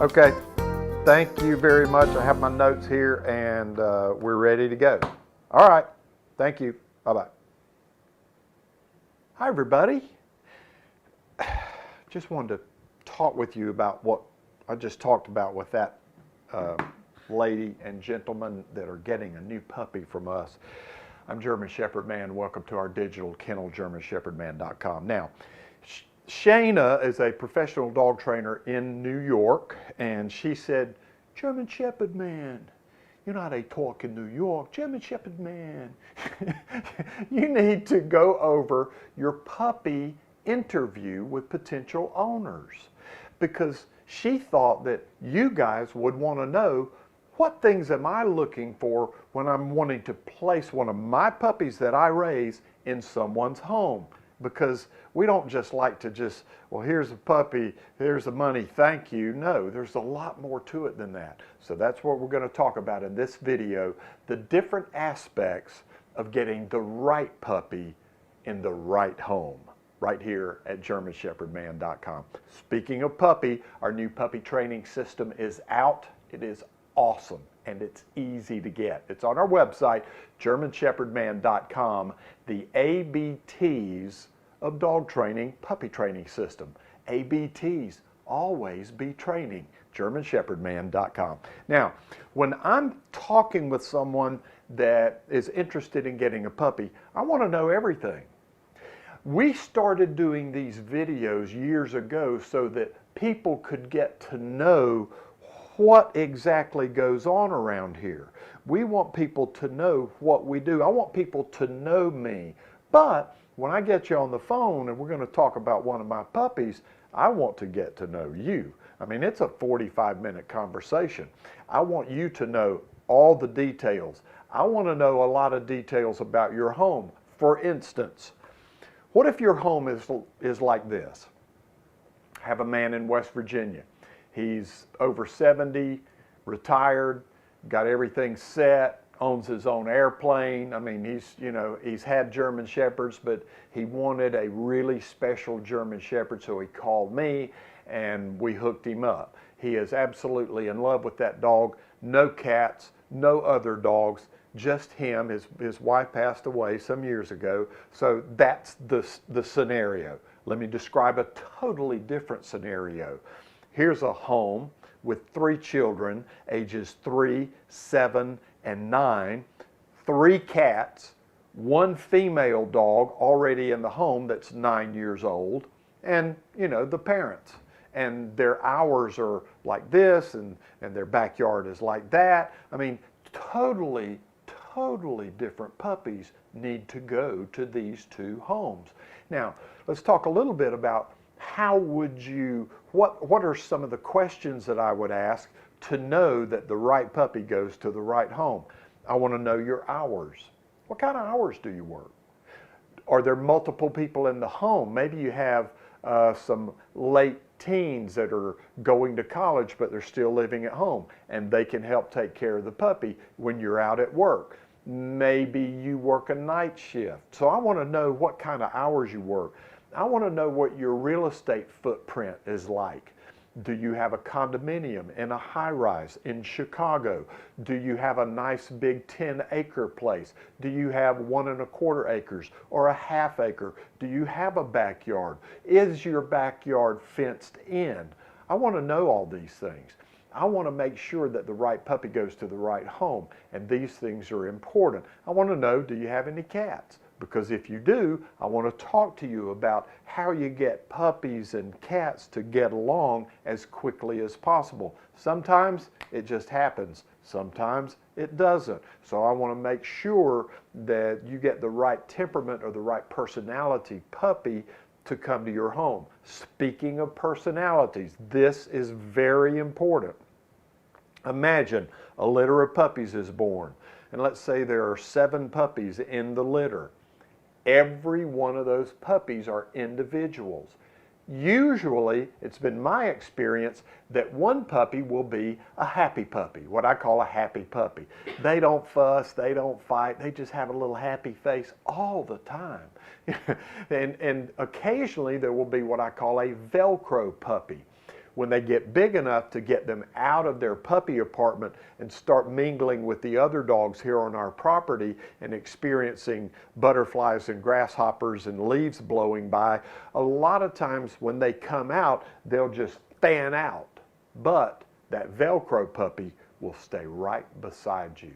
Okay, thank you very much. I have my notes here and we're ready to go. All right, thank you. Bye-bye. Hi, everybody. Just wanted to talk with you about what I just talked about with that lady and gentleman that are getting a new puppy from us. I'm German Shepherd Man. Welcome to our digital kennel, GermanShepherdMan.com. Now, Shayna is a professional dog trainer in New York, and she said, German Shepherd Man, you know how they talk in New York, German Shepherd Man, you need to go over your puppy interview with potential owners, because she thought that you guys would want to know, what things am I looking for when I'm wanting to place one of my puppies that I raise in someone's home? Because we don't just like to just, well, here's a puppy, here's the money, thank you. No, there's a lot more to it than that. So that's what we're going to talk about in this video, the different aspects of getting the right puppy in the right home, right here at GermanShepherdMan.com. Speaking of puppy, our new puppy training system is out. It is awesome and it's easy to get. It's on our website, GermanShepherdMan.com, the ABTs of dog training, puppy training system. ABTs, always be training, GermanShepherdMan.com. Now, when I'm talking with someone that is interested in getting a puppy, I want to know everything. We started doing these videos years ago so that people could get to know what exactly goes on around here. We want people to know what we do. I want people to know me. But when I get you on the phone and we're going to talk about one of my puppies, I want to get to know you. I mean, it's a 45-minute conversation. I want you to know all the details. I want to know a lot of details about your home. For instance, what if your home is like this? I have a man in West Virginia. He's over 70, retired, got everything set, owns his own airplane. I mean, he's had German Shepherds, but he wanted a really special German Shepherd, so he called me and we hooked him up. He is absolutely in love with that dog. No cats, no other dogs, just him. His wife passed away some years ago, so that's the scenario. Let me describe a totally different scenario. Here's a home with 3 children, ages 3, 7, and 9, 3 cats, 1 female dog already in the home that's 9 years old, and the parents. And their hours are like this, and their backyard is like that. I mean, totally different puppies need to go to these 2 homes. Now, let's talk a little bit about how would you, what are some of the questions that I would ask to know that the right puppy goes to the right home? I want to know your hours. What kind of hours do you work? Are there multiple people in the home? Maybe you have some late teens that are going to college, but they're still living at home, and they can help take care of the puppy when you're out at work. Maybe you work a night shift. So I want to know what kind of hours you work. I want to know what your real estate footprint is like. Do you have a condominium in a high-rise in Chicago? Do you have a nice big 10-acre place? Do you have 1 1/4 acres or a ½ acre? Do you have a backyard? Is your backyard fenced in? I want to know all these things. I want to make sure that the right puppy goes to the right home, and these things are important. I want to know, do you have any cats? Because if you do, I want to talk to you about how you get puppies and cats to get along as quickly as possible. Sometimes it just happens. Sometimes it doesn't. So I want to make sure that you get the right temperament or the right personality puppy to come to your home. Speaking of personalities, this is very important. Imagine a litter of puppies is born, and let's say there are 7 puppies in the litter. Every one of those puppies are individuals. Usually, it's been my experience that one puppy will be a happy puppy, what I call a happy puppy. They don't fuss, they don't fight, they just have a little happy face all the time. and occasionally there will be what I call a Velcro puppy. when they get big enough to get them out of their puppy apartment and start mingling with the other dogs here on our property and experiencing butterflies and grasshoppers and leaves blowing by, a lot of times when they come out, they'll just fan out. But that Velcro puppy will stay right beside you.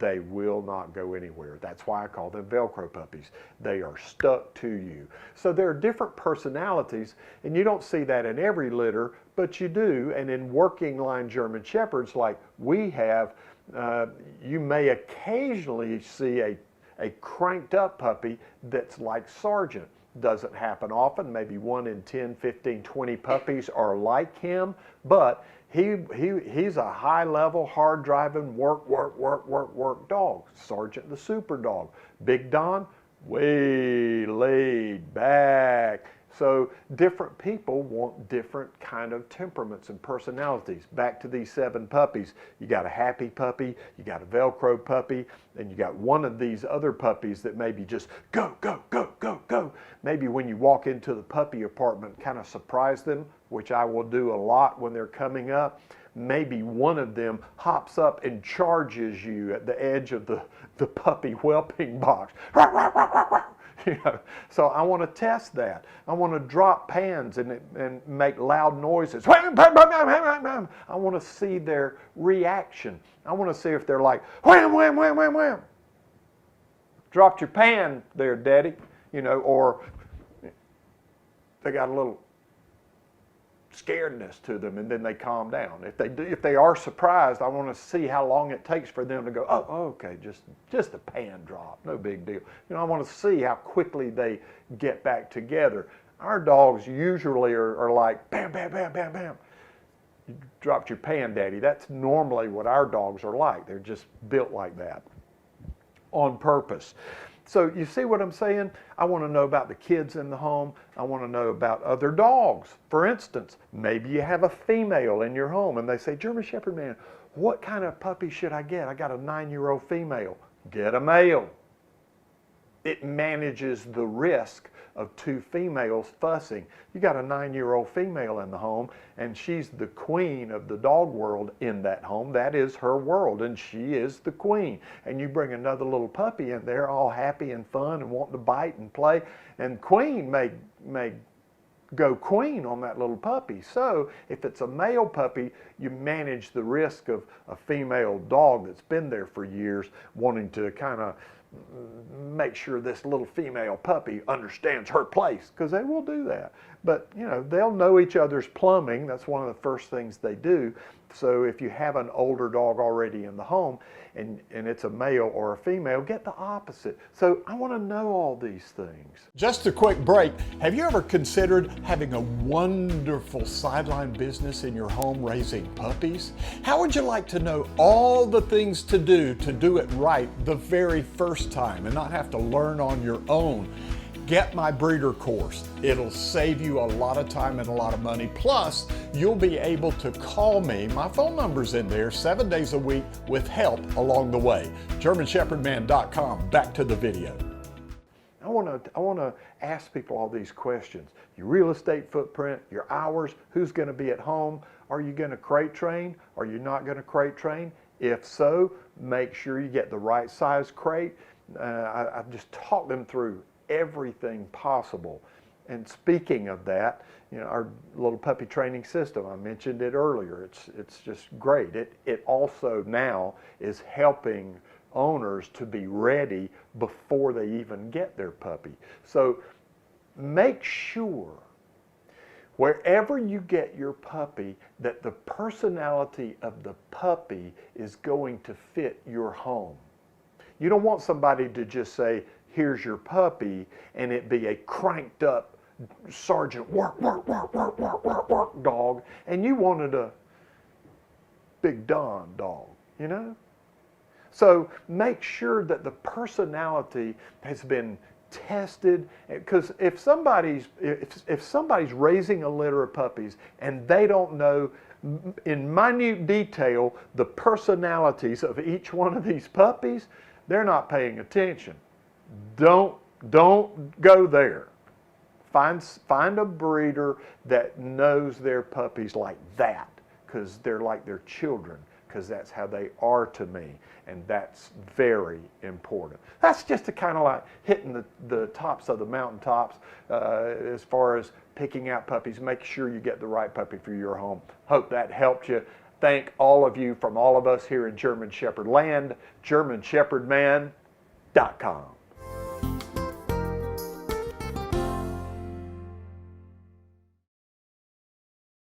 They will not go anywhere. That's why I call them Velcro puppies. They are stuck to you. So there are different personalities, and you don't see that in every litter, but you do. And in working line German Shepherds like we have, you may occasionally see a cranked up puppy that's like Sergeant. Doesn't happen often. Maybe 1 in 10, 15, 20 puppies are like him, but he's a high-level, hard-driving, work dog. Sergeant the super dog. Big Don, way laid back. So different people want different kind of temperaments and personalities. Back to these 7 puppies. You got a happy puppy, you got a Velcro puppy, and you got one of these other puppies that maybe just go, go, go, go, go. Maybe when you walk into the puppy apartment, kind of surprise them, which I will do a lot when they're coming up. Maybe one of them hops up and charges you at the edge of the puppy whelping box. You know, so I want to test that. I want to drop pans and make loud noises. I want to see their reaction. I want to see if they're like, wham, wham, wham, wham, wham. Dropped your pan there, Daddy. You know, or they got a little scaredness to them, and then they calm down. If they are surprised, I want to see how long it takes for them to go, oh, okay, just a pan drop, no big deal. You know, I want to see how quickly they get back together. Our dogs usually are like, bam, bam, bam, bam, bam. You dropped your pan, Daddy. That's normally what our dogs are like. They're just built like that on purpose. So you see what I'm saying? I want to know about the kids in the home. I want to know about other dogs. For instance, maybe you have a female in your home and they say, German Shepherd man, what kind of puppy should I get? I got a 9-year-old female. Get a male. It manages the risk of 2 females fussing. You got a 9-year-old female in the home, and she's the queen of the dog world in that home. That is her world, and she is the queen. And you bring another little puppy in there, all happy and fun and wanting to bite and play, and queen may go queen on that little puppy. So if it's a male puppy, you manage the risk of a female dog that's been there for years wanting to kind of make sure this little female puppy understands her place, because they will do that. But you know, they'll know each other's plumbing. That's one of the first things they do. So if you have an older dog already in the home and it's a male or a female, get the opposite. So I want to know all these things. Just a quick break. Have you ever considered having a wonderful sideline business in your home raising puppies? How would you like to know all the things to do it right the very first time and not have to learn on your own? Get my breeder course. It'll save you a lot of time and a lot of money. Plus, you'll be able to call me. My phone number's in there 7 days a week with help along the way. GermanShepherdman.com. Back to the video. I want to ask people all these questions. Your real estate footprint, your hours, who's going to be at home, are you going to crate train? Are you not going to crate train? If so, make sure you get the right size crate. I just talk them through everything possible. And speaking of that, you know, our little puppy training system, I mentioned it earlier. It's just great. It also now is helping owners to be ready before they even get their puppy. So make sure wherever you get your puppy that the personality of the puppy is going to fit your home. You don't want somebody to just say, here's your puppy, and it be a cranked up Sergeant work dog, and you wanted a Big Don dog, you know? So make sure that the personality has been tested, because if somebody's raising a litter of puppies and they don't know in minute detail the personalities of each one of these puppies, they're not paying attention. Don't go there. Find a breeder that knows their puppies like that, because they're like their children, because that's how they are to me, and that's very important. That's just a kind of like hitting the tops of the mountaintops as far as picking out puppies. Make sure you get the right puppy for your home. Hope that helped you. Thank all of you from all of us here in German Shepherd land, GermanShepherdman.com.